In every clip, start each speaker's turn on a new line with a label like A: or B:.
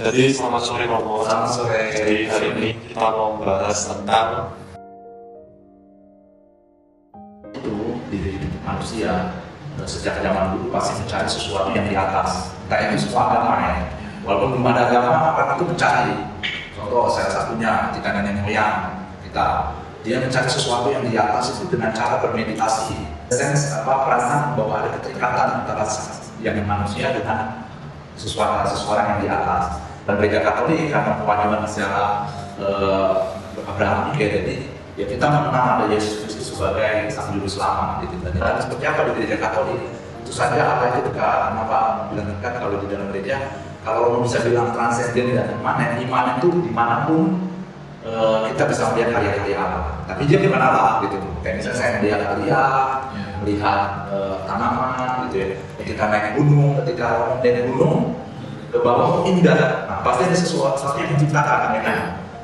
A: Jadi selamat sore Romo.
B: Selamat sore.
A: Jadi hari ini kita mau membahas tentang
B: Itu di manusia sejak zaman dulu pasti mencari sesuatu yang di atas. Entah itu semua agama ya. Walaupun belum ada agama, orang itu mencari. Contoh salah satunya ketika nenek moyang kita, dia mencari sesuatu yang di atas itu dengan cara bermeditasi. Perasaan bahwa ada keterikatan antara yang manusia dengan seseorang yang di atas. Dan gereja Katolik karena kewajiban secara Abraham jadi ya kita mengenal ada Yesus Kristus sebagai sang juru selamat gitu. Dan seperti apa di gereja Katolik? Itu saja apa itu dekat, kenapa bilang dekat kalau di dalam gereja, kalau bisa bilang transenden dan iman itu dimanapun kita bisa melihat karya-karya Allah. Tapi dia bukan Allah gitu. Kayak misalnya saya melihat karya, melihat tanaman gitu ya. Ketika naik gunung, ketika naik gunung ke bawah indah. Nah, pasti ada sesuatu yang menciptakan ya kan?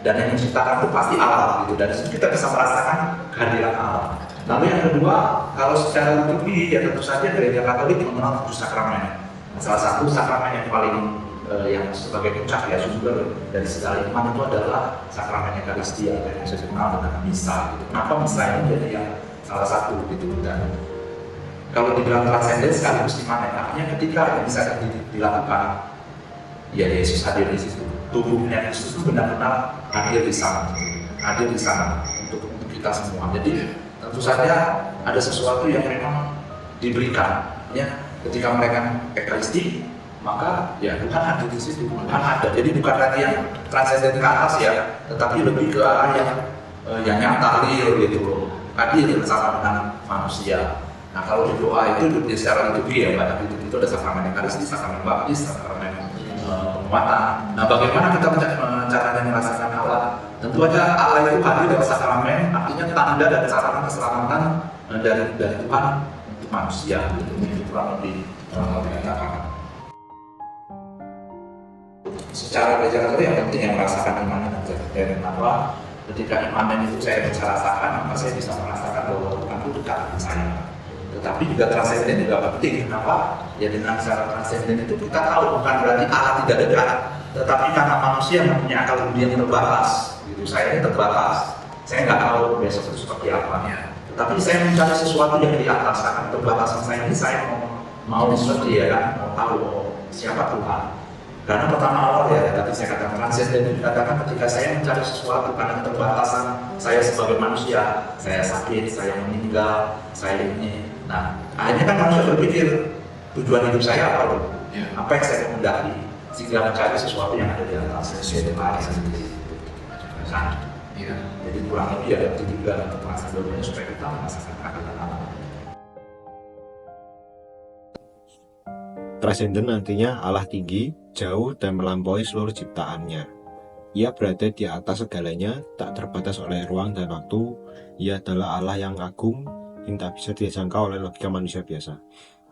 B: Dan yang menciptakan itu pasti Allah gitu. Dan kita bisa merasakan kehadiran Allah. Lalu yang kedua, kalau secara liturgi ya tentu saja gereja Katolik mengenal 7 sakramen. Nah, salah satu sakramen yang paling yang sebagai puncak ya sumber dari segala iman itu adalah sakramen Eucharistia yang saya kenal dengan misa gitu. Kenapa misa ini jadi yang salah satu gitu. Dan kalau dibilang transenden sekaligus iman, artinya ketika misa dilakukan, ya Yesus hadir di situ. Tubuhnya Yesus itu benar-benar hadir di sana untuk kita semua. Jadi tentu saja ada sesuatu yang memang diberikan. Ya, ketika mereka Ekaristi, maka ya Tuhan hadir di situ. Tuhan ada. Jadi bukan lagi yang transenden ke atas ya, tetapi lebih ke arah yang nyata real gitu loh. Hadir bersama dengan manusia. Nah kalau di doa itu secara liturgi ya Mbak, itu ada sakramen Ekaristi, sakramen baptis, sakramen penguatan. Nah bagaimana kita caranya merasakan Allah? Tentu aja Allah itu hadir dalam sakramen, artinya tanda dan sarana keselamatan dari Tuhan untuk manusia. Itu kurang lebih dikatakan. Secara gereja Katolik yang penting yang merasakan iman dan apa? Ketika iman itu saya bisa rasakan, maka saya bisa merasakan bahwa Tuhan itu dekat dengan saya. Tetapi juga transenden juga penting. Kenapa? Ya dengan cara transenden itu kita tahu bukan berarti Allah tidak dekat, tetapi karena manusia mempunyai akal budi yang terbatas. Gitu. Saya ini terbatas. Saya nggak tahu besok itu seperti apa. Ya. Tetapi saya mencari sesuatu yang di atas. Karena keterbatasan saya ini saya mau seperti ya kan, mau tahu siapa Tuhan. Karena pertama awal ya tadi saya katakan transenden dikatakan ketika saya mencari sesuatu karena keterbatasan saya sebagai manusia, saya sakit, saya meninggal, saya ini. Nah, akhirnya kan manusia berpikir tujuan hidup saya apa loh? Ya. Apa yang saya kehendaki? Sehingga mencari sesuatu yang ada di atas. Saya sendiri. Ya. Jadi kurang lebih ada juga untuk merasakan dulunya supaya kita merasakan keadilan Allah.
C: Transenden nantinya Allah tinggi, jauh, dan melampaui seluruh ciptaannya. Ia berada di atas segalanya, tak terbatas oleh ruang dan waktu. Ia adalah Allah yang agung, yang tak bisa dijangkau oleh logika manusia biasa.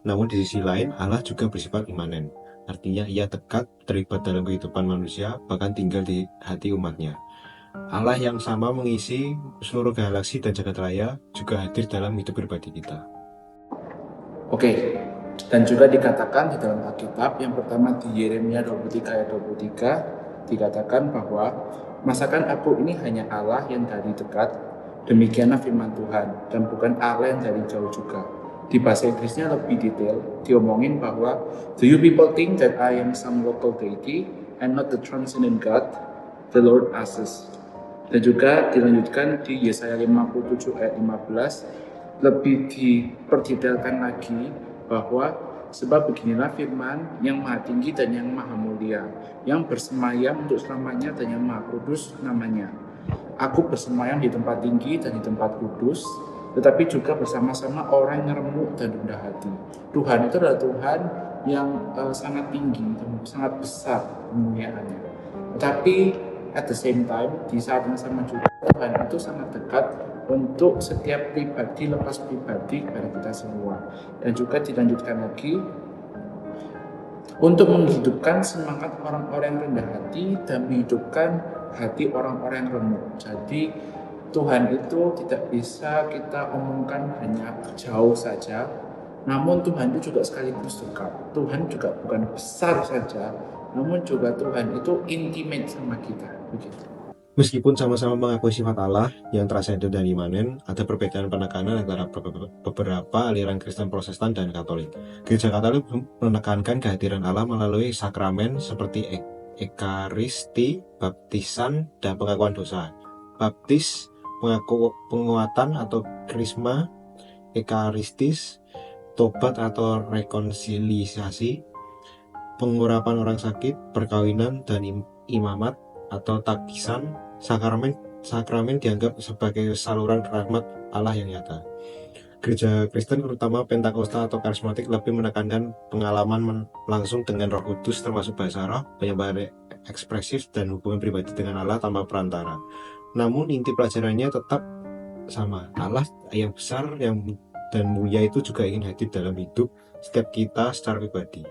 C: Namun di sisi lain, Allah juga bersifat imanen. Artinya ia dekat, terlibat dalam kehidupan manusia, bahkan tinggal di hati umatnya. Allah yang sama mengisi seluruh galaksi dan jagat raya, juga hadir dalam hidup pribadi kita.
D: Oke. Dan juga dikatakan di dalam Alkitab yang pertama di Yeremia 23 ayat 23 dikatakan bahwa masakan aku ini hanya Allah yang dari dekat, demikianlah firman Tuhan, dan bukan Allah yang dari jauh juga. Di bahasa Inggrisnya lebih detail, diomongin bahwa do you people think that I am some local deity and not the transcendent God, the Lord asks. Dan juga dilanjutkan di Yesaya 57 ayat 15 lebih diperdetailkan lagi bahwa sebab beginilah firman yang maha tinggi dan yang maha mulia, yang bersemayam untuk selamanya dan yang maha kudus namanya. Aku bersemayam di tempat tinggi dan di tempat kudus, tetapi juga bersama-sama orang yang remuk dan rendah hati. Tuhan itu adalah Tuhan yang sangat tinggi dan sangat besar kemuliaannya. Tetapi at the same time, di saat yang sama juga Tuhan itu sangat dekat untuk setiap pribadi, lepas pribadi kepada kita semua. Dan juga dilanjutkan lagi untuk menghidupkan semangat orang-orang yang rendah hati dan menghidupkan hati orang-orang yang remuk. Jadi Tuhan itu tidak bisa kita omongkan hanya jauh saja, namun Tuhan itu juga sekaligus dekat. Tuhan juga bukan besar saja, namun juga Tuhan itu intimate sama kita, begitu.
C: Meskipun sama-sama mengakui sifat Allah yang transenden dan imanen, ada perbedaan penekanan antara beberapa aliran Kristen Protestan dan Katolik. Gereja Katolik menekankan kehadiran Allah melalui sakramen seperti Ekaristi, baptisan, dan pengakuan dosa. Baptis, penguatan atau krisma, Ekaristis, tobat atau rekonsiliasi, pengurapan orang sakit, perkawinan, dan imamat atau takisan. Sakramen dianggap sebagai saluran rahmat Allah yang nyata. Gereja Kristen terutama Pentakosta atau karismatik lebih menekankan pengalaman langsung dengan Roh Kudus, termasuk bahasa roh, penyembahan ekspresif, dan hubungan pribadi dengan Allah tanpa perantara. Namun inti pelajarannya tetap sama. Allah yang besar dan mulia itu juga ingin hadir dalam hidup setiap kita secara pribadi.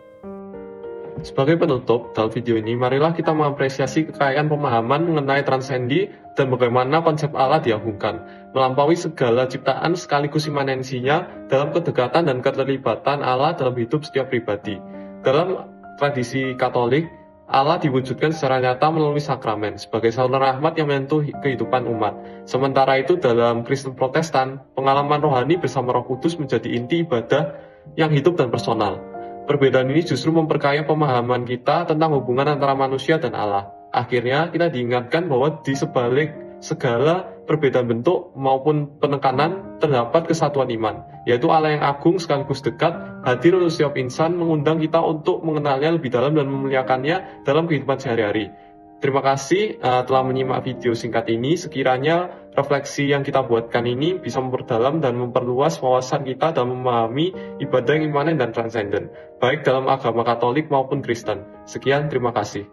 A: Sebagai penutup, dalam video ini, marilah kita mengapresiasi kekayaan pemahaman mengenai transendi dan bagaimana konsep Allah diagungkan, melampaui segala ciptaan sekaligus imanensinya dalam kedekatan dan keterlibatan Allah dalam hidup setiap pribadi. Dalam tradisi Katolik, Allah diwujudkan secara nyata melalui sakramen sebagai saluran rahmat yang menyentuh kehidupan umat. Sementara itu dalam Kristen Protestan, pengalaman rohani bersama Roh Kudus menjadi inti ibadah yang hidup dan personal. Perbedaan ini justru memperkaya pemahaman kita tentang hubungan antara manusia dan Allah. Akhirnya, kita diingatkan bahwa di sebalik segala perbedaan bentuk maupun penekanan terdapat kesatuan iman, yaitu Allah yang agung sekaligus dekat, hadir untuk setiap insan, mengundang kita untuk mengenalnya lebih dalam dan memuliakannya dalam kehidupan sehari-hari. Terima kasih telah menyimak video singkat ini. Sekiranya refleksi yang kita buatkan ini bisa memperdalam dan memperluas wawasan kita dalam memahami ibadah yang imanen dan transenden, baik dalam agama Katolik maupun Kristen. Sekian, terima kasih.